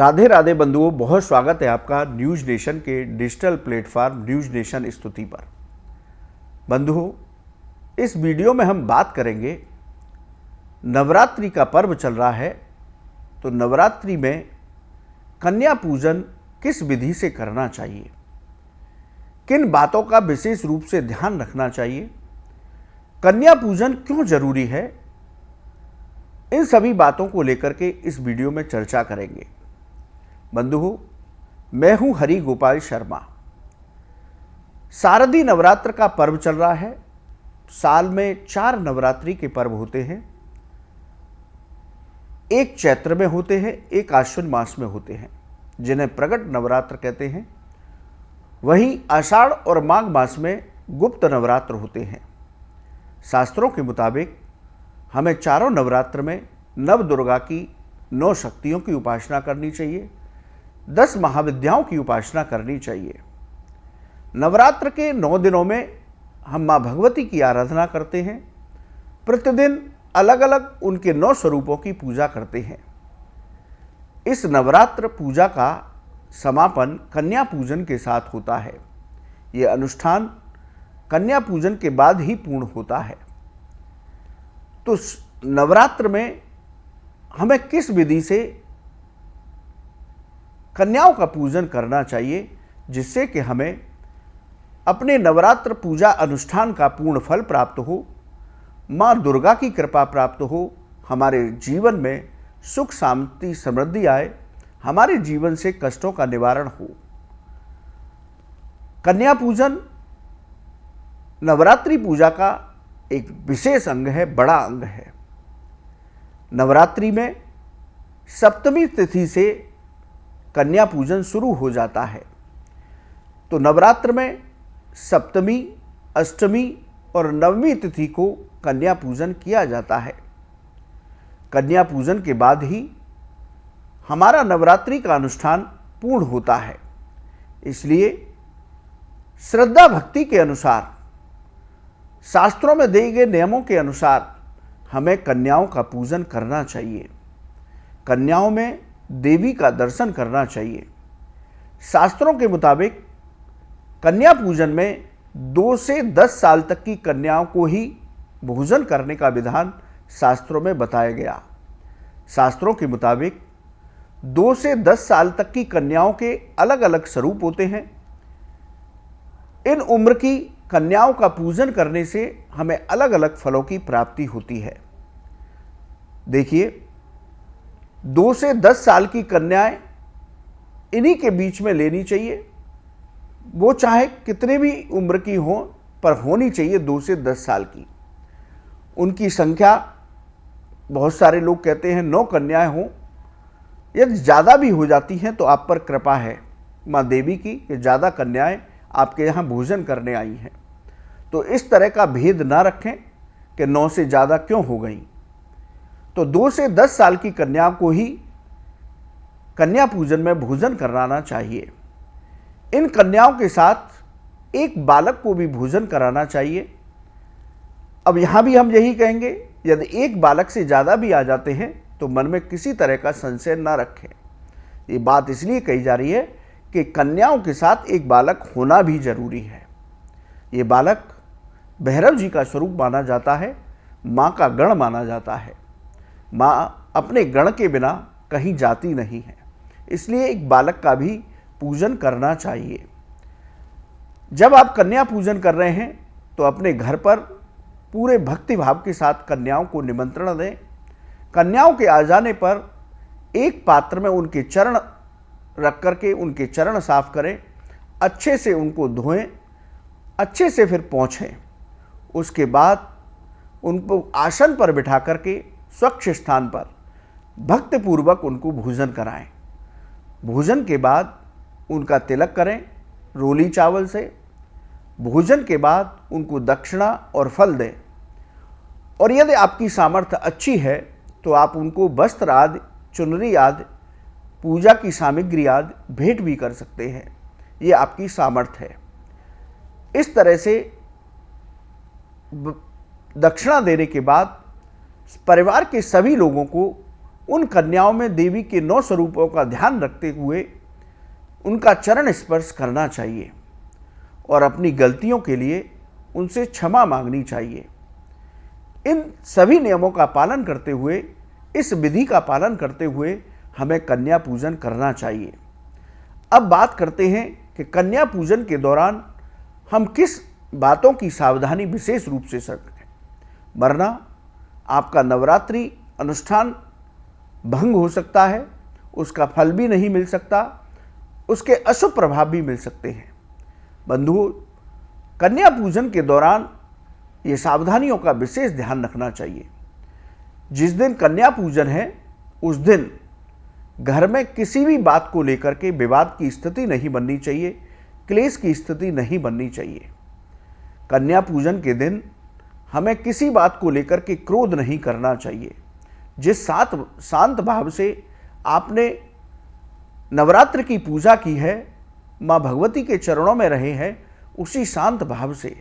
राधे राधे बंधुओं, बहुत स्वागत है आपका न्यूज नेशन के डिजिटल प्लेटफॉर्म न्यूज नेशन स्तुति पर। बंधुओं, इस वीडियो में हम बात करेंगे, नवरात्रि का पर्व चल रहा है तो नवरात्रि में कन्या पूजन किस विधि से करना चाहिए, किन बातों का विशेष रूप से ध्यान रखना चाहिए, कन्या पूजन क्यों जरूरी है, इन सभी बातों को लेकर के इस वीडियो में चर्चा करेंगे। बंधुओं, मैं हूं हरि गोपाल शर्मा। शारदीय नवरात्र का पर्व चल रहा है। साल में 4 नवरात्रि के पर्व होते हैं। एक चैत्र में होते हैं, एक आश्विन मास में होते हैं, जिन्हें प्रगट नवरात्र कहते हैं। वहीं आषाढ़ और माघ मास में गुप्त नवरात्र होते हैं। शास्त्रों के मुताबिक हमें चारों नवरात्र में नव दुर्गा की 9 शक्तियों की उपासना करनी चाहिए, 10 महाविद्याओं की उपासना करनी चाहिए। नवरात्र के 9 दिनों में हम माँ भगवती की आराधना करते हैं। प्रतिदिन अलग अलग उनके 9 स्वरूपों की पूजा करते हैं। इस नवरात्र पूजा का समापन कन्या पूजन के साथ होता है। ये अनुष्ठान कन्या पूजन के बाद ही पूर्ण होता है। तो नवरात्र में हमें किस विधि से कन्याओं का पूजन करना चाहिए, जिससे कि हमें अपने नवरात्र पूजा अनुष्ठान का पूर्ण फल प्राप्त हो, माँ दुर्गा की कृपा प्राप्त हो, हमारे जीवन में सुख शांति समृद्धि आए, हमारे जीवन से कष्टों का निवारण हो। कन्या पूजन नवरात्रि पूजा का एक विशेष अंग है, बड़ा अंग है। नवरात्रि में सप्तमी तिथि से कन्या पूजन शुरू हो जाता है। तो नवरात्र में सप्तमी, अष्टमी और नवमी तिथि को कन्या पूजन किया जाता है। कन्या पूजन के बाद ही हमारा नवरात्रि का अनुष्ठान पूर्ण होता है। इसलिए श्रद्धा भक्ति के अनुसार, शास्त्रों में दिए गए नियमों के अनुसार हमें कन्याओं का पूजन करना चाहिए। कन्याओं में देवी का दर्शन करना चाहिए। शास्त्रों के मुताबिक कन्या पूजन में 2 से 10 साल तक की कन्याओं को ही भोजन करने का विधान शास्त्रों में बताया गया। शास्त्रों के मुताबिक 2 से 10 साल तक की कन्याओं के अलग अलग स्वरूप होते हैं। इन उम्र की कन्याओं का पूजन करने से हमें अलग अलग फलों की प्राप्ति होती है। देखिए, 2 से 10 साल की कन्याएं इन्हीं के बीच में लेनी चाहिए। वो चाहे कितने भी उम्र की हो, पर होनी चाहिए 2 से 10 साल की। उनकी संख्या, बहुत सारे लोग कहते हैं 9 कन्याएं हों। यदि ज़्यादा भी हो जाती हैं तो आप पर कृपा है माँ देवी की कि ज़्यादा कन्याएं आपके यहाँ भोजन करने आई हैं। तो इस तरह का भेद ना रखें कि 9 से ज़्यादा क्यों हो गई। तो 2 से 10 साल की कन्या को ही कन्या पूजन में भोजन कराना चाहिए। इन कन्याओं के साथ एक बालक को भी भोजन कराना चाहिए। अब यहाँ भी हम यही कहेंगे, यदि एक बालक से ज़्यादा भी आ जाते हैं तो मन में किसी तरह का संशय ना रखें। ये बात इसलिए कही जा रही है कि कन्याओं के साथ एक बालक होना भी जरूरी है। ये बालक भैरव जी का स्वरूप माना जाता है, माँ का गण माना जाता है। माँ अपने गण के बिना कहीं जाती नहीं है, इसलिए एक बालक का भी पूजन करना चाहिए। जब आप कन्या पूजन कर रहे हैं तो अपने घर पर पूरे भक्ति भाव के साथ कन्याओं को निमंत्रण दें। कन्याओं के आ जाने पर एक पात्र में उनके चरण रख करके उनके चरण साफ करें, अच्छे से उनको धोएं, अच्छे से फिर पोंछें। उसके बाद उनको आसन पर बिठा करके स्वच्छ स्थान पर भक्तिपूर्वक उनको भोजन कराएं। भोजन के बाद उनका तिलक करें रोली चावल से। भोजन के बाद उनको दक्षिणा और फल दें। और यदि आपकी सामर्थ्य अच्छी है तो आप उनको वस्त्र आदि, चुनरी आदि, पूजा की सामग्री आदि भेंट भी कर सकते हैं। ये आपकी सामर्थ्य है। इस तरह से दक्षिणा देने के बाद परिवार के सभी लोगों को उन कन्याओं में देवी के 9 स्वरूपों का ध्यान रखते हुए उनका चरण स्पर्श करना चाहिए और अपनी गलतियों के लिए उनसे क्षमा मांगनी चाहिए। इन सभी नियमों का पालन करते हुए, इस विधि का पालन करते हुए हमें कन्या पूजन करना चाहिए। अब बात करते हैं कि कन्या पूजन के दौरान हम किस बातों की सावधानी विशेष रूप से रखें, वरना आपका नवरात्रि अनुष्ठान भंग हो सकता है, उसका फल भी नहीं मिल सकता, उसके अशुभ प्रभाव भी मिल सकते हैं। बंधुओं, कन्या पूजन के दौरान ये सावधानियों का विशेष ध्यान रखना चाहिए। जिस दिन कन्या पूजन है उस दिन घर में किसी भी बात को लेकर के विवाद की स्थिति नहीं बननी चाहिए, क्लेश की स्थिति नहीं बननी चाहिए। कन्या पूजन के दिन हमें किसी बात को लेकर के क्रोध नहीं करना चाहिए। जिस शांत भाव से आपने नवरात्र की पूजा की है, माँ भगवती के चरणों में रहे हैं, उसी शांत भाव से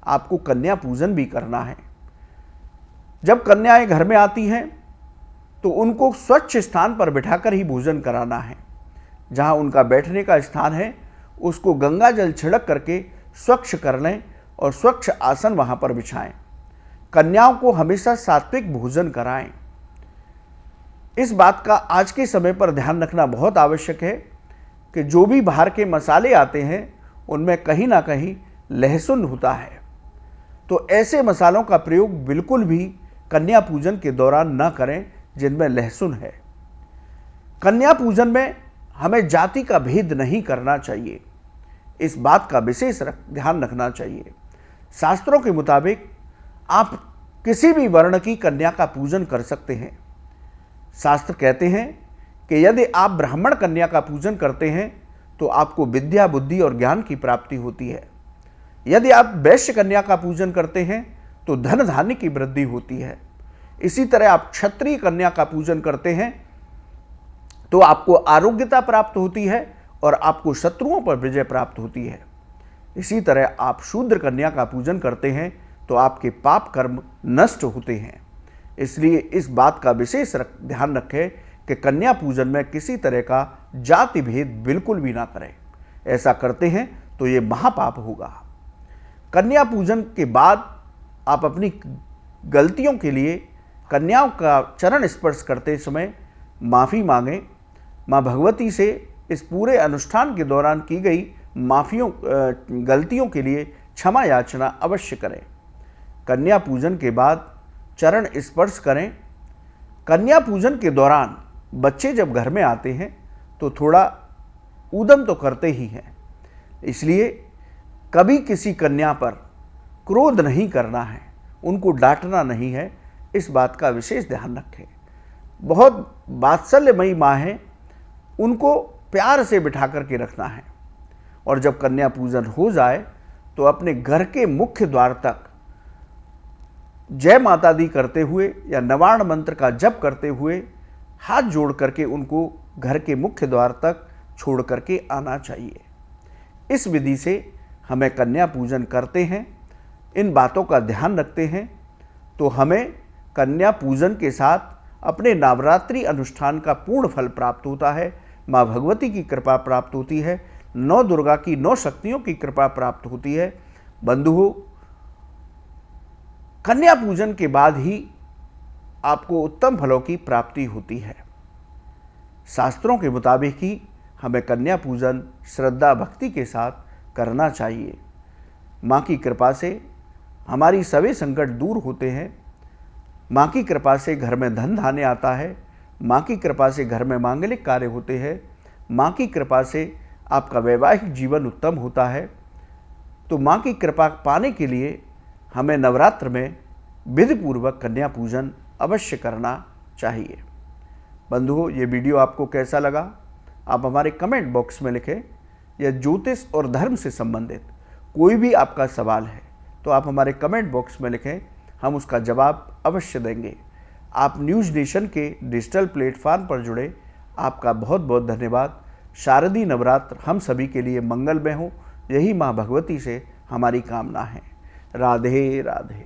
आपको कन्या पूजन भी करना है। जब कन्याएं घर में आती हैं तो उनको स्वच्छ स्थान पर बिठाकर ही भोजन कराना है। जहां उनका बैठने का स्थान है उसको गंगा जल छिड़क करके स्वच्छ कर लें और स्वच्छ आसन वहां पर बिछाएं। कन्याओं को हमेशा सात्विक भोजन कराएं। इस बात का आज के समय पर ध्यान रखना बहुत आवश्यक है कि जो भी बाहर के मसाले आते हैं उनमें कहीं ना कहीं लहसुन होता है, तो ऐसे मसालों का प्रयोग बिल्कुल भी कन्या पूजन के दौरान न करें जिनमें लहसुन है। कन्या पूजन में हमें जाति का भेद नहीं करना चाहिए, इस बात का विशेष ध्यान रखना चाहिए। शास्त्रों के मुताबिक आप किसी भी वर्ण की कन्या का पूजन कर सकते हैं। शास्त्र कहते हैं कि यदि आप ब्राह्मण कन्या का पूजन करते हैं तो आपको विद्या, बुद्धि और ज्ञान की प्राप्ति होती है। यदि आप वैश्य कन्या का पूजन करते हैं तो धन धान्य की वृद्धि होती है। इसी तरह आप क्षत्रिय कन्या का पूजन करते हैं तो आपको आरोग्यता प्राप्त होती है और आपको शत्रुओं पर विजय प्राप्त होती है। इसी तरह आप शूद्र कन्या का पूजन करते हैं तो आपके पाप कर्म नष्ट होते हैं। इसलिए इस बात का विशेष ध्यान रखें कि कन्या पूजन में किसी तरह का जाति भेद बिल्कुल भी ना करें। ऐसा करते हैं तो ये महापाप होगा। कन्या पूजन के बाद आप अपनी गलतियों के लिए कन्याओं का चरण स्पर्श करते समय माफ़ी मांगें। माँ भगवती से इस पूरे अनुष्ठान के दौरान की गई गलतियों के लिए क्षमा याचना अवश्य करें। कन्या पूजन के बाद चरण स्पर्श करें। कन्या पूजन के दौरान बच्चे जब घर में आते हैं तो थोड़ा ऊधम तो करते ही हैं, इसलिए कभी किसी कन्या पर क्रोध नहीं करना है, उनको डांटना नहीं है, इस बात का विशेष ध्यान रखें। बहुत वात्सल्यमयी माँ हैं, उनको प्यार से बिठा करके रखना है। और जब कन्या पूजन हो जाए तो अपने घर के मुख्य द्वार तक जय माता दी करते हुए या नवार्ण मंत्र का जप करते हुए हाथ जोड़ करके उनको घर के मुख्य द्वार तक छोड़ करके आना चाहिए। इस विधि से हमें कन्या पूजन करते हैं, इन बातों का ध्यान रखते हैं तो हमें कन्या पूजन के साथ अपने नवरात्रि अनुष्ठान का पूर्ण फल प्राप्त होता है। माँ भगवती की कृपा प्राप्त होती है, 9 दुर्गा की 9 शक्तियों की कृपा प्राप्त होती है। बंधुओं, कन्या पूजन के बाद ही आपको उत्तम फलों की प्राप्ति होती है। शास्त्रों के मुताबिक ही हमें कन्या पूजन श्रद्धा भक्ति के साथ करना चाहिए। माँ की कृपा से हमारी सभी संकट दूर होते हैं। माँ की कृपा से घर में धन धान्य आता है। माँ की कृपा से घर में मांगलिक कार्य होते हैं। माँ की कृपा से आपका वैवाहिक जीवन उत्तम होता है। तो माँ की कृपा पाने के लिए हमें नवरात्र में विधिपूर्वक कन्या पूजन अवश्य करना चाहिए। बंधुओं, ये वीडियो आपको कैसा लगा आप हमारे कमेंट बॉक्स में लिखें। या ज्योतिष और धर्म से संबंधित कोई भी आपका सवाल है तो आप हमारे कमेंट बॉक्स में लिखें, हम उसका जवाब अवश्य देंगे। आप न्यूज़ नेशन के डिजिटल प्लेटफॉर्म पर जुड़े, आपका बहुत बहुत धन्यवाद। शारदीय नवरात्र हम सभी के लिए मंगलमय हो, यही माँ भगवती से हमारी कामना है। राधे राधे।